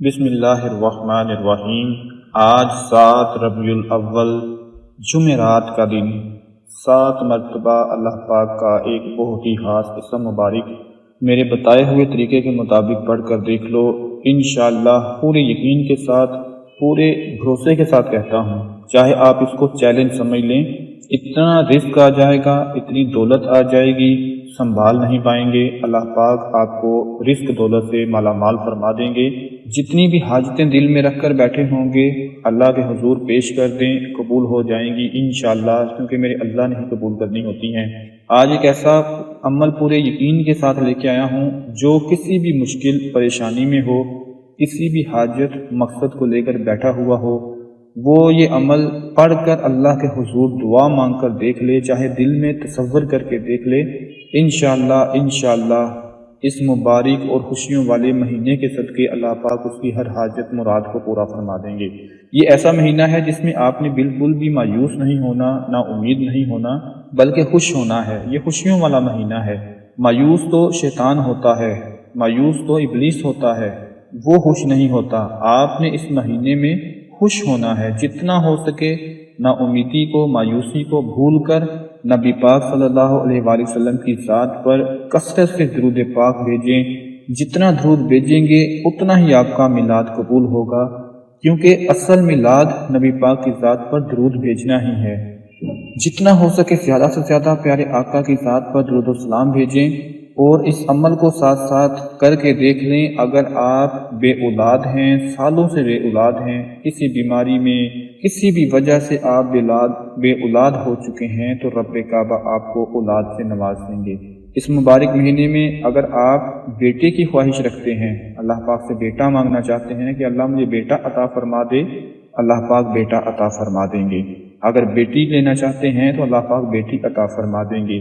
بسم اللہ الرحمن الرحیم۔ آج 7 ربیع الاول جمعرات کا دن 7 مرتبہ اللہ پاک کا ایک بہت ہی خاص اسم مبارک میرے بتائے ہوئے طریقے کے مطابق پڑھ کر دیکھ لو۔ انشاءاللہ پورے یقین کے ساتھ، پورے بھروسے کے ساتھ کہتا ہوں، چاہے آپ اس کو چیلنج سمجھ لیں، اتنا رزق آ جائے گا، اتنی دولت آ جائے گی، سنبھال نہیں پائیں گے۔ اللہ پاک آپ کو رزق دولت سے مالا مال فرما دیں گے۔ جتنی بھی حاجتیں دل میں رکھ کر بیٹھے ہوں گے اللہ کے حضور پیش کر دیں، قبول ہو جائیں گی انشاءاللہ، کیونکہ میرے اللہ نے ہی قبول کرنی ہوتی ہیں۔ آج ایک ایسا عمل پورے یقین کے ساتھ لے کے آیا ہوں جو کسی بھی مشکل پریشانی میں ہو، کسی بھی حاجت مقصد کو لے کر بیٹھا ہوا ہو، وہ یہ عمل پڑھ کر اللہ کے حضور دعا مانگ کر دیکھ لے، چاہے دل میں تصور کر کے دیکھ لے۔ انشاءاللہ اس مبارک اور خوشیوں والے مہینے کے صدقے اللہ پاک اس کی ہر حاجت مراد کو پورا فرما دیں گے۔ یہ ایسا مہینہ ہے جس میں آپ نے بالکل بھی مایوس نہیں ہونا، نا امید نہیں ہونا، بلکہ خوش ہونا ہے۔ یہ خوشیوں والا مہینہ ہے۔ مایوس تو شیطان ہوتا ہے، مایوس تو ابلیس ہوتا ہے، وہ خوش نہیں ہوتا۔ آپ نے اس مہینے میں خوش ہونا ہے، جتنا ہو سکے نا امیدی کو، مایوسی کو بھول کر نبی پاک صلی اللہ علیہ وآلہ وسلم کی ذات پر کثرت سے درود پاک بھیجیں۔ جتنا درود بھیجیں گے اتنا ہی آپ کا میلاد قبول ہوگا، کیونکہ اصل میلاد نبی پاک کی ذات پر درود بھیجنا ہی ہے۔ جتنا ہو سکے زیادہ سے زیادہ پیارے آقا کی ذات پر درود و سلام بھیجیں، اور اس عمل کو ساتھ ساتھ کر کے دیکھ لیں۔ اگر آپ بے اولاد ہیں، سالوں سے بے اولاد ہیں، کسی بیماری میں، کسی بھی وجہ سے آپ بے اولاد ہو چکے ہیں، تو رب کعبہ آپ کو اولاد سے نواز دیں گے۔ اس مبارک مہینے میں اگر آپ بیٹے کی خواہش رکھتے ہیں، اللہ پاک سے بیٹا مانگنا چاہتے ہیں کہ اللہ مجھے بیٹا عطا فرما دے، اللہ پاک بیٹا عطا فرما دیں گے۔ اگر بیٹی لینا چاہتے ہیں تو اللہ پاک بیٹی عطا فرما دیں گے۔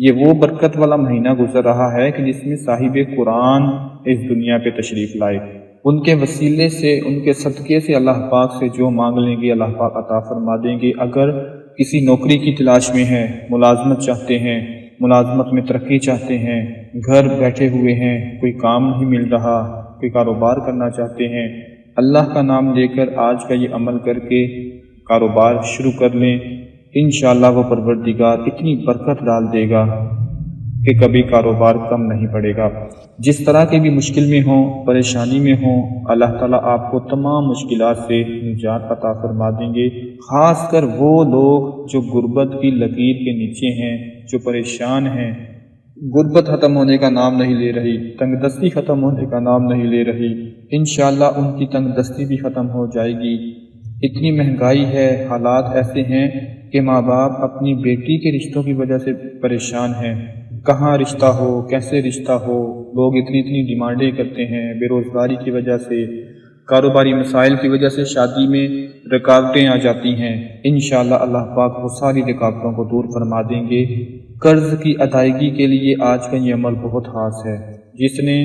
یہ وہ برکت والا مہینہ گزر رہا ہے کہ جس میں صاحب قرآن اس دنیا پہ تشریف لائے۔ ان کے وسیلے سے، ان کے صدقے سے اللہ پاک سے جو مانگ لیں گے اللہ پاک عطا فرما دیں گے۔ اگر کسی نوکری کی تلاش میں ہیں، ملازمت چاہتے ہیں، ملازمت میں ترقی چاہتے ہیں، گھر بیٹھے ہوئے ہیں، کوئی کام نہیں مل رہا، کوئی کاروبار کرنا چاہتے ہیں، اللہ کا نام لے کر آج کا یہ عمل کر کے کاروبار شروع کر لیں۔ انشاءاللہ وہ پروردگار اتنی برکت ڈال دے گا کہ کبھی کاروبار کم نہیں پڑے گا۔ جس طرح کے بھی مشکل میں ہوں، پریشانی میں ہوں، اللہ تعالیٰ آپ کو تمام مشکلات سے نجات عطا فرما دیں گے۔ خاص کر وہ لوگ جو غربت کی لکیر کے نیچے ہیں، جو پریشان ہیں، غربت ختم ہونے کا نام نہیں لے رہی، تنگ دستی ختم ہونے کا نام نہیں لے رہی، انشاءاللہ ان کی تنگ دستی بھی ختم ہو جائے گی۔ اتنی مہنگائی ہے، حالات ایسے ہیں کہ ماں باپ اپنی بیٹی کے رشتوں کی وجہ سے پریشان ہیں، کہاں رشتہ ہو، کیسے رشتہ ہو، لوگ اتنی ڈیمانڈیں کرتے ہیں۔ بے روزگاری کی وجہ سے، کاروباری مسائل کی وجہ سے شادی میں رکاوٹیں آ جاتی ہیں۔ انشاءاللہ اللہ پاک وہ ساری رکاوٹوں کو دور فرما دیں گے۔ قرض کی ادائیگی کے لیے آج کا یہ عمل بہت خاص ہے۔ جس نے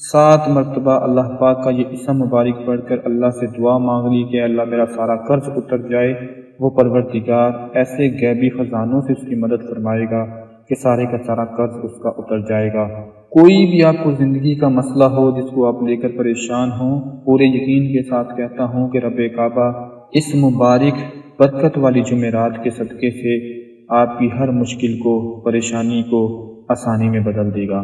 7 مرتبہ اللہ پاک کا یہ اسم مبارک پڑھ کر اللہ سے دعا مانگ لی کہ اللہ میرا سارا قرض اتر جائے، وہ پروردگار ایسے غیبی خزانوں سے اس کی مدد فرمائے گا کہ سارے کا سارا قرض اس کا اتر جائے گا۔ کوئی بھی آپ کو زندگی کا مسئلہ ہو جس کو آپ لے کر پریشان ہوں، پورے یقین کے ساتھ کہتا ہوں کہ رب کعبہ اس مبارک برکت والی جمعرات کے صدقے سے آپ کی ہر مشکل کو، پریشانی کو آسانی میں بدل دے گا۔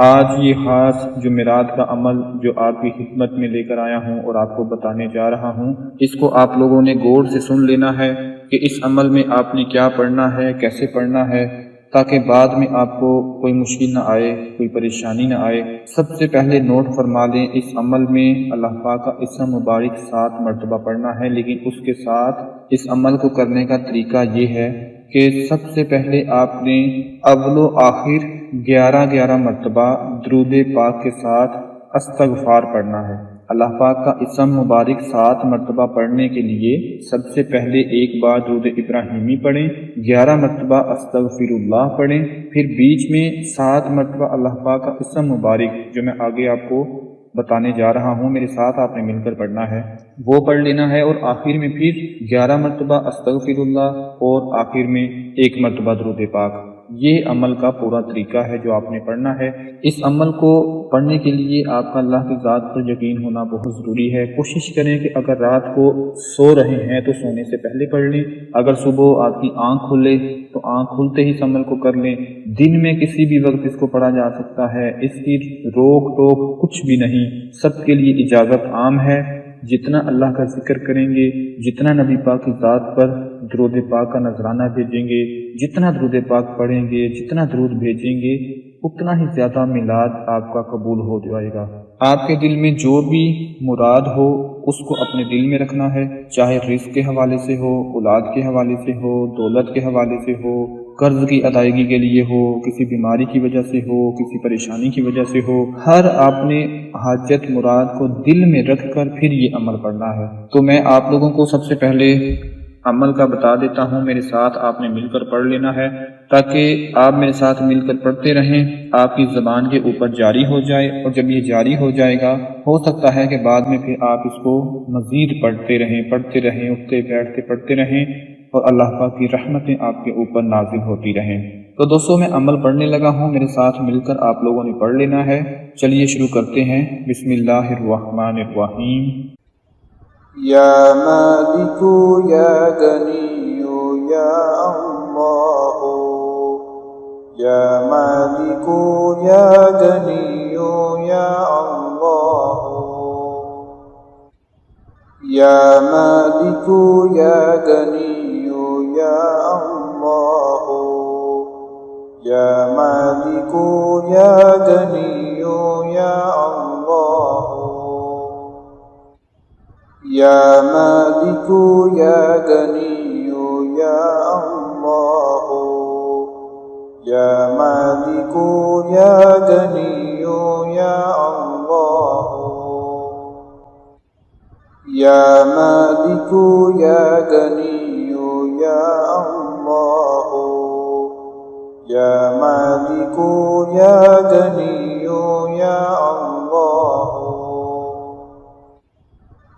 آج یہ خاص جمعرات کا عمل جو آپ کی خدمت میں لے کر آیا ہوں اور آپ کو بتانے جا رہا ہوں، اس کو آپ لوگوں نے غور سے سن لینا ہے کہ اس عمل میں آپ نے کیا پڑھنا ہے، کیسے پڑھنا ہے، تاکہ بعد میں آپ کو کوئی مشکل نہ آئے، کوئی پریشانی نہ آئے۔ سب سے پہلے نوٹ فرما لیں، اس عمل میں اللہ پاک کا اسم مبارک 7 مرتبہ پڑھنا ہے، لیکن اس کے ساتھ اس عمل کو کرنے کا طریقہ یہ ہے کہ سب سے پہلے آپ نے اول و آخر 11 مرتبہ درود پاک کے ساتھ استغفار پڑھنا ہے۔ اللہ پاک کا اسم مبارک 7 مرتبہ پڑھنے کے لیے سب سے پہلے ایک بار درود ابراہیمی پڑھیں، 11 مرتبہ استغفر اللہ پڑھیں، پھر بیچ میں 7 مرتبہ اللہ پاک کا اسم مبارک جو میں آگے آپ کو بتانے جا رہا ہوں، میرے ساتھ آپ نے مل کر پڑھنا ہے، وہ پڑھ لینا ہے، اور آخر میں پھر 11 مرتبہ استغفر اللہ، اور آخر میں 1 مرتبہ درود پاک۔ یہ عمل کا پورا طریقہ ہے جو آپ نے پڑھنا ہے۔ اس عمل کو پڑھنے کے لیے آپ کا اللہ کی ذات پر یقین ہونا بہت ضروری ہے۔ کوشش کریں کہ اگر رات کو سو رہے ہیں تو سونے سے پہلے پڑھ لیں، اگر صبح آپ کی آنکھ کھلے تو آنکھ کھلتے ہی اس عمل کو کر لیں۔ دن میں کسی بھی وقت اس کو پڑھا جا سکتا ہے، اس کی روک ٹوک کچھ بھی نہیں، سب کے لیے اجازت عام ہے۔ جتنا اللہ کا ذکر کریں گے، جتنا نبی پاک کی ذات پر درود پاک کا نذرانہ بھیجیں گے، جتنا درود پاک پڑھیں گے، جتنا درود بھیجیں گے، اتنا ہی زیادہ میلاد آپ کا قبول ہو جائے گا۔ آپ کے دل میں جو بھی مراد ہو اس کو اپنے دل میں رکھنا ہے، چاہے رزق کے حوالے سے ہو، اولاد کے حوالے سے ہو، دولت کے حوالے سے ہو، قرض کی ادائیگی کے لیے ہو، کسی بیماری کی وجہ سے ہو، کسی پریشانی کی وجہ سے ہو، ہر آپ نے حاجت مراد کو دل میں رکھ کر پھر یہ عمل پڑھنا ہے۔ تو میں آپ لوگوں کو سب سے پہلے عمل کا بتا دیتا ہوں، میرے ساتھ آپ نے مل کر پڑھ لینا ہے تاکہ آپ میرے ساتھ مل کر پڑھتے رہیں، آپ کی زبان کے اوپر جاری ہو جائے، اور جب یہ جاری ہو جائے گا ہو سکتا ہے کہ بعد میں پھر آپ اس کو مزید پڑھتے رہیں، اٹھتے بیٹھتے پڑھتے رہیں، اور اللہ پاک کی رحمتیں آپ کے اوپر نازل ہوتی رہیں۔ تو دوستوں میں عمل پڑھنے لگا ہوں، میرے ساتھ مل کر آپ لوگوں نے پڑھ لینا ہے۔ چلیے شروع کرتے ہیں۔ بسم اللہ الرحمن الرحیم۔ یا مالک یا غنی یا اللہ، یا مالک یا غنی یا اللہ، یا مالک یا غنی یا اللہ، یا مالک یا غنی یا اللہ، یا مالک یا غنی یا اللہ، یا مالک یا غنی یا اللہ، یا مالک یا غنی یا اللہ، یا مالک یا غنی یا اللہ،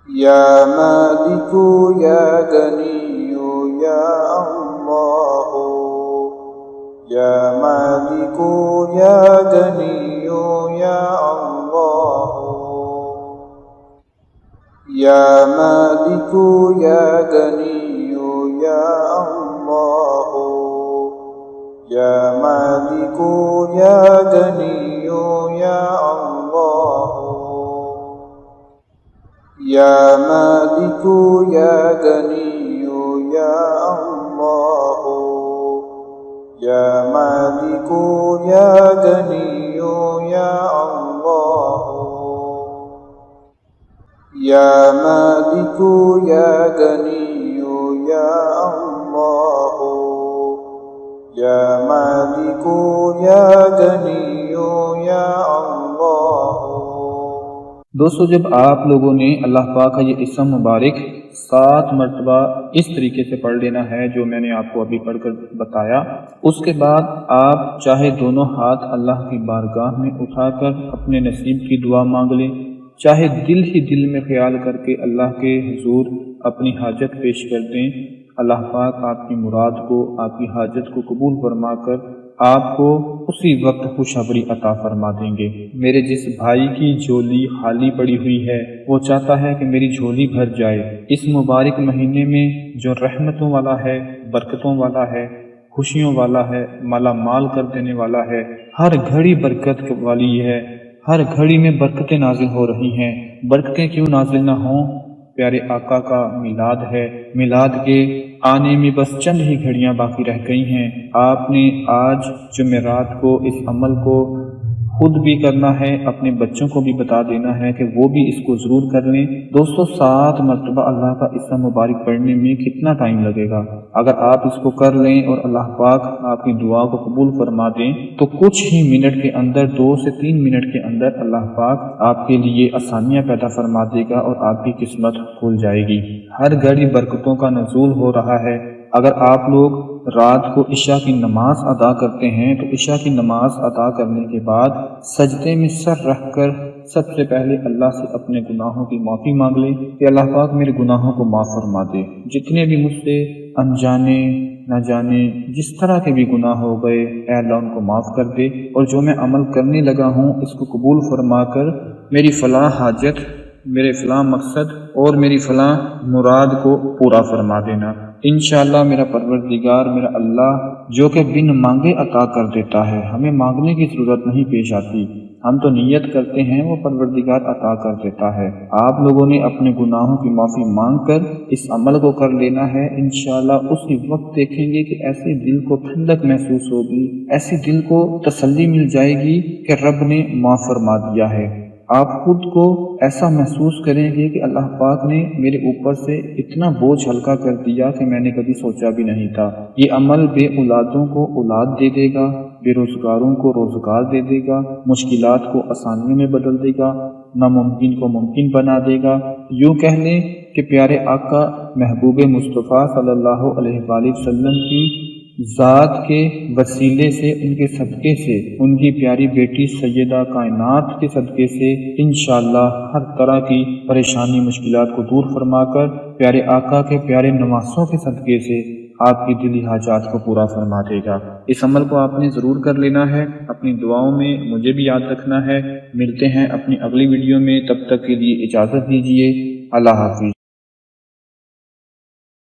یا مالک یا غنی یا اللہ، یا مالک یا غنی یا اللہ، یا مالک یا غنی یا اللہ، یا مالک یا غنی یا اللہ، یا مالک یا غنی یا اللہ، یا مالک یا غنی یا اللہ، یا مالک یا غنی یا اللہ، یا مالک یا غنی یا اللہ۔ دوستو جب آپ لوگوں نے اللہ پاک کا یہ اسم مبارک 7 مرتبہ اس طریقے سے پڑھ لینا ہے جو میں نے آپ کو ابھی پڑھ کر بتایا، اس کے بعد آپ چاہے دونوں ہاتھ اللہ کی بارگاہ میں اٹھا کر اپنے نصیب کی دعا مانگ لیں، چاہے دل ہی دل میں خیال کر کے اللہ کے حضور اپنی حاجت پیش کر دیں، اللہ پاک آپ کی مراد کو، آپ کی حاجت کو قبول فرما کر آپ کو اسی وقت خوشخبری عطا فرما دیں گے۔ میرے جس بھائی کی جھولی خالی پڑی ہوئی ہے وہ چاہتا ہے کہ میری جھولی بھر جائے، اس مبارک مہینے میں جو رحمتوں والا ہے، برکتوں والا ہے، خوشیوں والا ہے، مالا مال کر دینے والا ہے، ہر گھڑی برکت والی ہے، ہر گھڑی میں برکتیں نازل ہو رہی ہیں۔ برکتیں کیوں نازل نہ ہوں؟ پیارے آقا کا میلاد ہے، میلاد کے آنے میں بس چند ہی گھڑیاں باقی رہ گئی ہیں۔ آپ نے آج جمعرات کو اس عمل کو خود بھی کرنا ہے، اپنے بچوں کو بھی بتا دینا ہے کہ وہ بھی اس کو ضرور کر لیں۔ دوستو 7 مرتبہ اللہ کا اسم مبارک پڑھنے میں کتنا ٹائم لگے گا؟ اگر آپ اس کو کر لیں اور اللہ پاک آپ کی دعا کو قبول فرما دیں تو کچھ ہی منٹ کے اندر، 2 سے 3 منٹ کے اندر اللہ پاک آپ کے لیے آسانیاں پیدا فرما دے گا اور آپ کی قسمت کھل جائے گی۔ ہر گھڑی برکتوں کا نزول ہو رہا ہے۔ اگر آپ لوگ رات کو عشاء کی نماز ادا کرتے ہیں تو عشاء کی نماز ادا کرنے کے بعد سجدے میں سر رکھ کر سب سے پہلے اللہ سے اپنے گناہوں کی معافی مانگ لیں کہ اللہ پاک میرے گناہوں کو معاف فرما دے، جتنے بھی مجھ سے انجانے نہ جانے جس طرح کے بھی گناہ ہو گئے اے اللہ ان کو معاف کر دے، اور جو میں عمل کرنے لگا ہوں اس کو قبول فرما کر میری فلاں حاجت، میرے فلاں مقصد اور میری فلاں مراد کو پورا فرما دینا۔ انشاءاللہ میرا پروردگار، میرا اللہ جو کہ بن مانگے عطا کر دیتا ہے، ہمیں مانگنے کی ضرورت نہیں پیش آتی، ہم تو نیت کرتے ہیں، وہ پروردگار عطا کر دیتا ہے۔ آپ لوگوں نے اپنے گناہوں کی معافی مانگ کر اس عمل کو کر لینا ہے، انشاءاللہ اسی وقت دیکھیں گے کہ ایسے دل کو ٹھنڈک محسوس ہوگی، ایسے دل کو تسلی مل جائے گی کہ رب نے معاف فرما دیا ہے۔ آپ خود کو ایسا محسوس کریں گے کہ اللہ پاک نے میرے اوپر سے اتنا بوجھ ہلکا کر دیا کہ میں نے کبھی سوچا بھی نہیں تھا۔ یہ عمل بے اولادوں کو اولاد دے دے گا، بے روزگاروں کو روزگار دے دے گا، مشکلات کو آسانیوں میں بدل دے گا، ناممکن کو ممکن بنا دے گا۔ یوں کہہ لیں کہ پیارے آقا محبوب مصطفیٰ صلی اللہ علیہ وآلہ وسلم کی ذات کے وسیلے سے، ان کے صدقے سے، ان کی پیاری بیٹی سیدہ کائنات کے صدقے سے انشاءاللہ ہر طرح کی پریشانی مشکلات کو دور فرما کر پیارے آقا کے پیارے نواسوں کے صدقے سے آپ کی دلی حاجات کو پورا فرما دے گا۔ اس عمل کو آپ نے ضرور کر لینا ہے، اپنی دعاؤں میں مجھے بھی یاد رکھنا ہے۔ ملتے ہیں اپنی اگلی ویڈیو میں، تب تک کے لیے اجازت دیجیے، اللہ حافظ۔